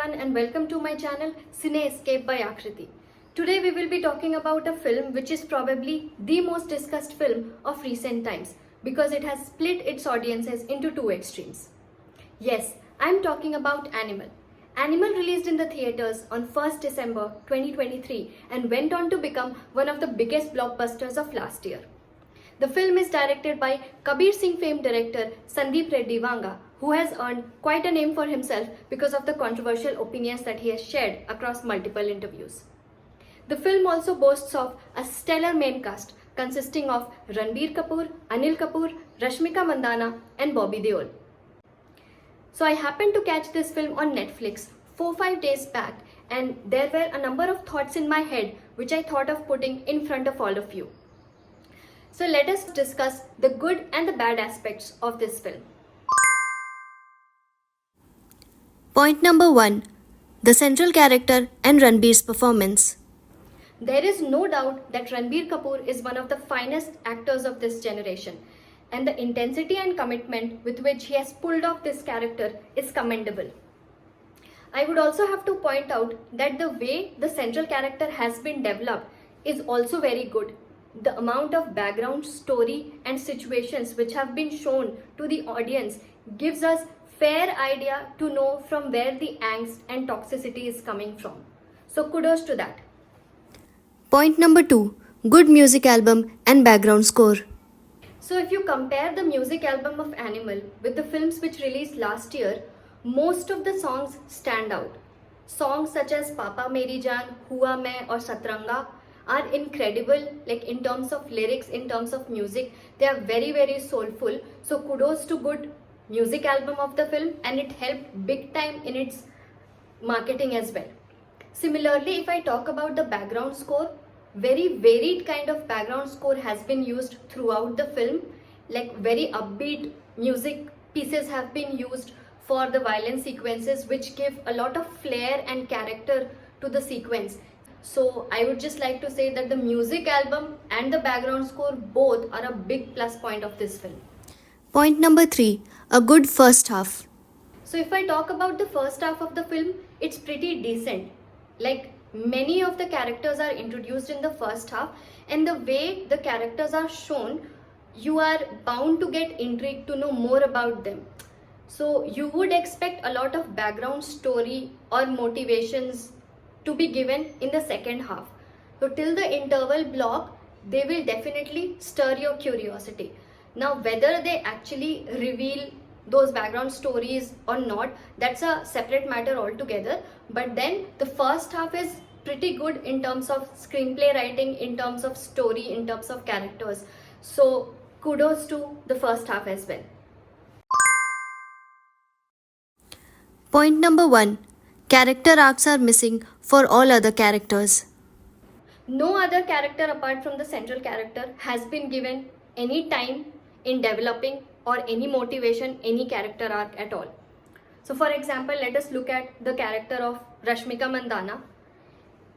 everyone and welcome to my channel CineScape by Akriti. Today we will be talking about a film which is probably the most discussed film of recent times because it has split its audiences into two extremes. Yes, I am talking about Animal. Animal released in the theatres on 1st December 2023 and went on to become one of the biggest blockbusters of last year. The film is directed by Kabir Singh famed director Sandeep Reddy Vanga, who has earned quite a name for himself because of the controversial opinions that he has shared across multiple interviews. The film also boasts of a stellar main cast consisting of Ranbir Kapoor, Anil Kapoor, Rashmika Mandana and Bobby Deol. So I happened to catch this film on Netflix 4-5 days back, and there were a number of thoughts in my head which I thought of putting in front of all of you. So let us discuss the good and the bad aspects of this film. Point number 1. The central character and Ranbir's performance. There is no doubt that Ranbir Kapoor is one of the finest actors of this generation, and the intensity and commitment with which he has pulled off this character is commendable. I would also have to point out that the way the central character has been developed is also very good. The amount of background story and situations which have been shown to the audience gives us fair idea to know from where the angst and toxicity is coming from. So kudos to that. Point number 2. Good music album and background score. So if you compare the music album of Animal with the films which released last year, most of the songs stand out. Songs such as Papa Meri Jaan, Hua Main or Satranga are incredible, like in terms of lyrics, in terms of music. They are very soulful. So kudos to good music album of the film, and it helped big time in its marketing as well. Similarly, if I talk about the background score, very varied kind of background score has been used throughout the film. Like very upbeat music pieces have been used for the violent sequences, which give a lot of flair and character to the sequence. So I would just like to say that the music album and the background score both are a big plus point of this film. Point number 3. A good first half. So if I talk about the first half of the film, it's pretty decent. Like many of the characters are introduced in the first half, and the way the characters are shown, you are bound to get intrigued to know more about them. So you would expect a lot of background story or motivations to be given in the second half. So till the interval block, they will definitely stir your curiosity. Now whether they actually reveal those background stories or not, that's a separate matter altogether. But then the first half is pretty good in terms of screenplay writing, in terms of story, in terms of characters. So kudos to the first half as well. Point number 1. Character arcs are missing for all other characters. No other character apart from the central character has been given any time in developing or any motivation, any character arc at all. So for example, let us look at the character of Rashmika Mandana.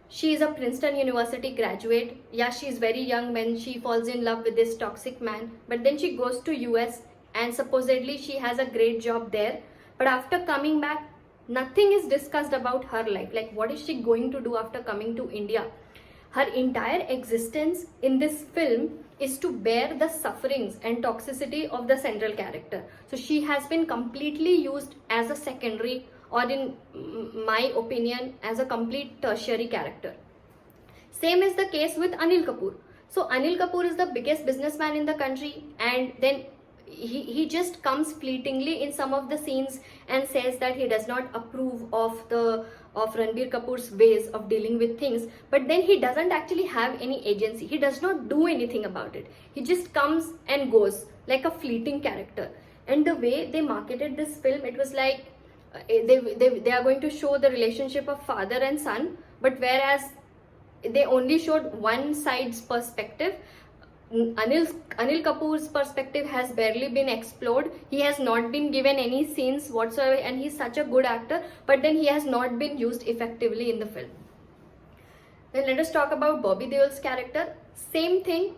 She is a Princeton University graduate. Yeah, she is very young when she falls in love with this toxic man, but then she goes to US and supposedly she has a great job there. But after coming back, nothing is discussed about her life. Like what is she going to do after coming to India? Her entire existence in this film is to bear the sufferings and toxicity of the central character. So she has been completely used as a secondary, or in my opinion, as a complete tertiary character. Same is the case with Anil Kapoor. So Anil Kapoor is the biggest businessman in the country, and then he just comes fleetingly in some of the scenes and says that he does not approve of Ranbir Kapoor's ways of dealing with things, but then he doesn't actually have any agency. He does not do anything about it. He just comes and goes like a fleeting character. And the way they marketed this film, it was like they are going to show the relationship of father and son, but whereas they only showed one side's perspective, Anil Kapoor's perspective has barely been explored. He has not been given any scenes whatsoever, and he's such a good actor, but then he has not been used effectively in the film. Then let us talk about Bobby Deol's character. Same thing.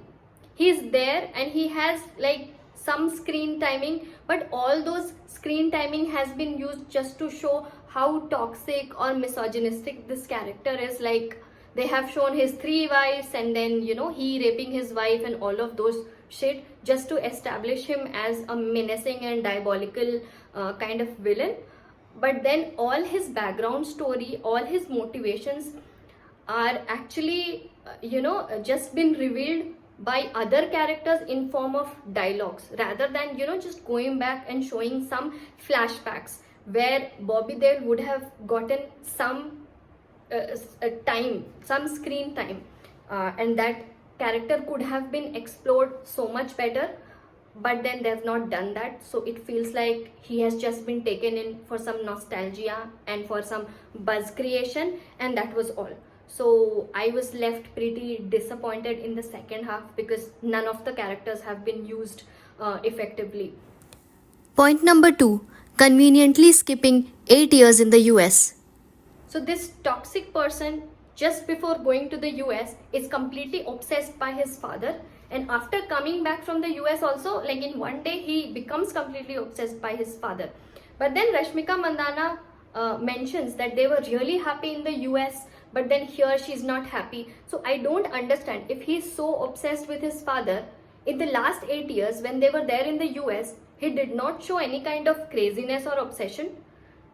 He's there and he has like some screen timing, but all those screen timing has been used just to show how toxic or misogynistic this character is. Like, they have shown his 3 wives, and then he raping his wife and all of those shit, just to establish him as a menacing and diabolical kind of villain. But then all his background story, all his motivations are actually just been revealed by other characters in form of dialogues, rather than just going back and showing some flashbacks where Bobby Deol would have gotten some time, some screen time, and that character could have been explored so much better. But then they've not done that, so it feels like he has just been taken in for some nostalgia and for some buzz creation, and that was all. So I was left pretty disappointed in the second half, because none of the characters have been used effectively. Point number 2. Conveniently skipping 8 years in the US. So this toxic person, just before going to the US, is completely obsessed by his father, and after coming back from the US also, like in one day, he becomes completely obsessed by his father. But then Rashmika Mandana mentions that they were really happy in the US, but then here she's not happy. So I don't understand, if he's so obsessed with his father, in the last 8 years when they were there in the US, he did not show any kind of craziness or obsession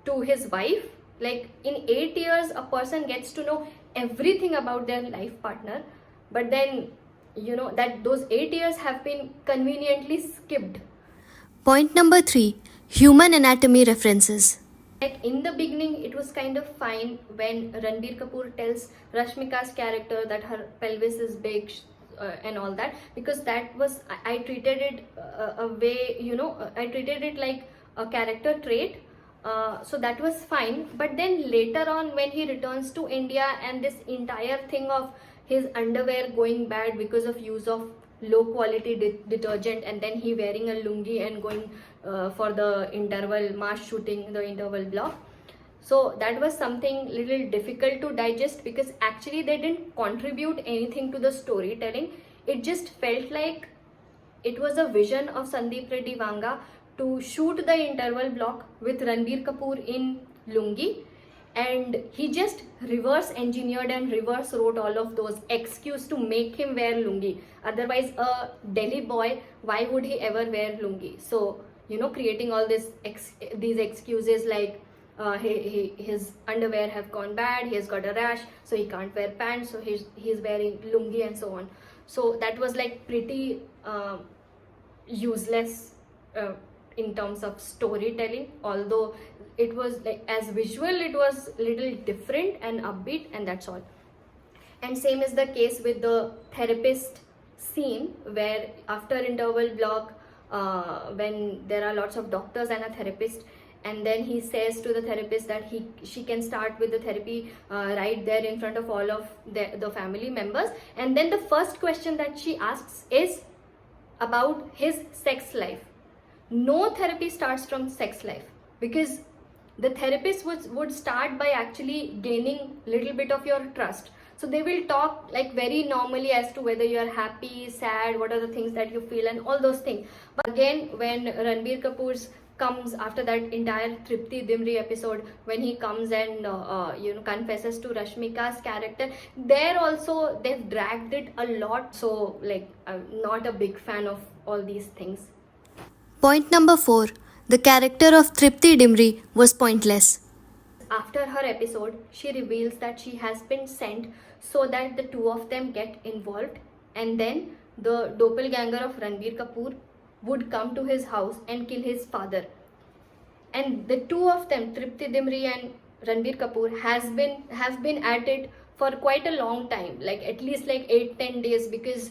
to his wife. Like, in 8 years, a person gets to know everything about their life partner, but then that those 8 years have been conveniently skipped. Point number 3. Human anatomy references. Like, in the beginning, it was kind of fine when Ranbir Kapoor tells Rashmika's character that her pelvis is big and all that, because that was, I treated it a way, I treated it like a character trait. So that was fine. But then later on, when he returns to India, and this entire thing of his underwear going bad because of use of low quality detergent, and then he wearing a lungi and going for the interval mass shooting, the interval block. So that was something little difficult to digest, because actually they didn't contribute anything to the storytelling. It just felt like it was a vision of Sandeep Reddy Vanga to shoot the interval block with Ranbir Kapoor in lungi, and he just reverse engineered and reverse wrote all of those excuses to make him wear lungi. Otherwise, a Delhi boy, why would he ever wear lungi? So creating all these excuses, like his underwear have gone bad, he has got a rash, so he can't wear pants, so he's wearing lungi, and so on. So that was like pretty useless in terms of storytelling, although it was like, as visual, it was little different and upbeat, and that's all. And same is the case with the therapist scene, where after interval block, when there are lots of doctors and a therapist, and then he says to the therapist that she can start with the therapy right there in front of all of the family members, and then the first question that she asks is about his sex life. No therapy starts from sex life, because the therapist would start by actually gaining little bit of your trust. So they will talk like very normally as to whether you are happy, sad, what are the things that you feel, and all those things. But again, when Ranbir Kapoor's comes after that entire Tripti Dimri episode, when he comes and confesses to Rashmika's character, there also they've dragged it a lot. So like, I'm not a big fan of all these things. Point number 4. The character of Tripti Dimri was pointless. After her episode, she reveals that she has been sent so that the two of them get involved, and then the doppelganger of Ranbir Kapoor would come to his house and kill his father. And the two of them, Tripti Dimri and Ranbir Kapoor, have been at it for quite a long time, like at least like 8-10 days, because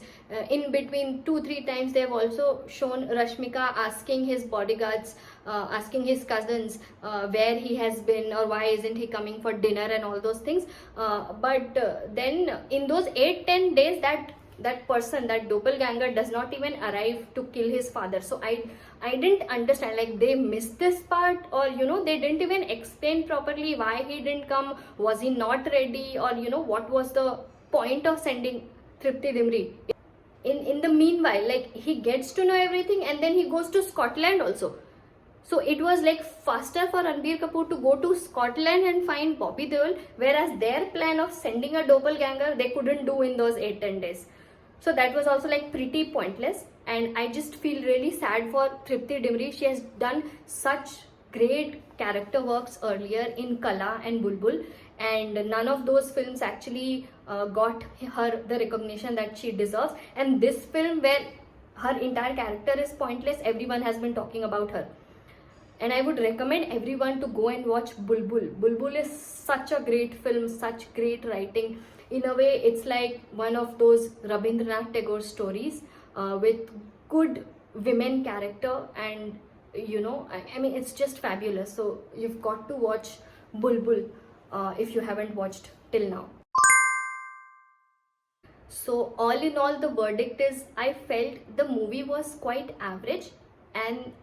in between 2-3 times they have also shown Rashmika asking his bodyguards, asking his cousins where he has been or why isn't he coming for dinner and all those things. But then in those 8-10 days, that person, that doppelganger, does not even arrive to kill his father. So I didn't understand, like they missed this part, or they didn't even explain properly why he didn't come. Was he not ready, or what was the point of sending Tripti Dimri? In the meanwhile, like he gets to know everything, and then he goes to Scotland also. So it was like faster for Ranbir Kapoor to go to Scotland and find Bobby Deol, whereas their plan of sending a doppelganger they couldn't do in those 8-10 days. So that was also like pretty pointless, and I just feel really sad for Tripti Dimri. She has done such great character works earlier in Kala and Bulbul, and none of those films actually got her the recognition that she deserves. And this film, where her entire character is pointless, everyone has been talking about her. And I would recommend everyone to go and watch Bulbul. Bulbul is such a great film, such great writing. In a way, it's like one of those Rabindranath Tagore stories with good women character, and I mean, it's just fabulous. So you've got to watch Bulbul if you haven't watched till now. So all in all, the verdict is I felt the movie was quite average, and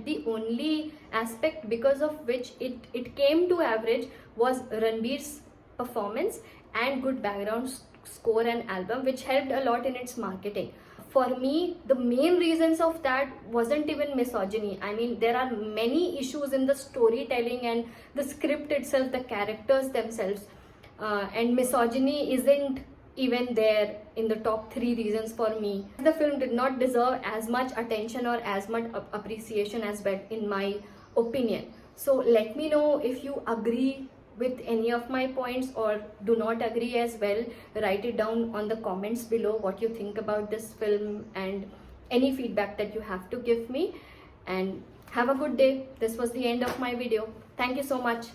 the only aspect because of which it came to average was Ranbir's performance and good background score and album, which helped a lot in its marketing. For me, the main reasons of that wasn't even misogyny. I mean, there are many issues in the storytelling and the script itself, the characters themselves, and misogyny isn't even there in the top 3 reasons for me. The film did not deserve as much attention or as much appreciation as well, in my opinion. So let me know if you agree with any of my points or do not agree as well. Write it down on the comments below what you think about this film and any feedback that you have to give me. And have a good day. This was the end of my video. Thank you so much.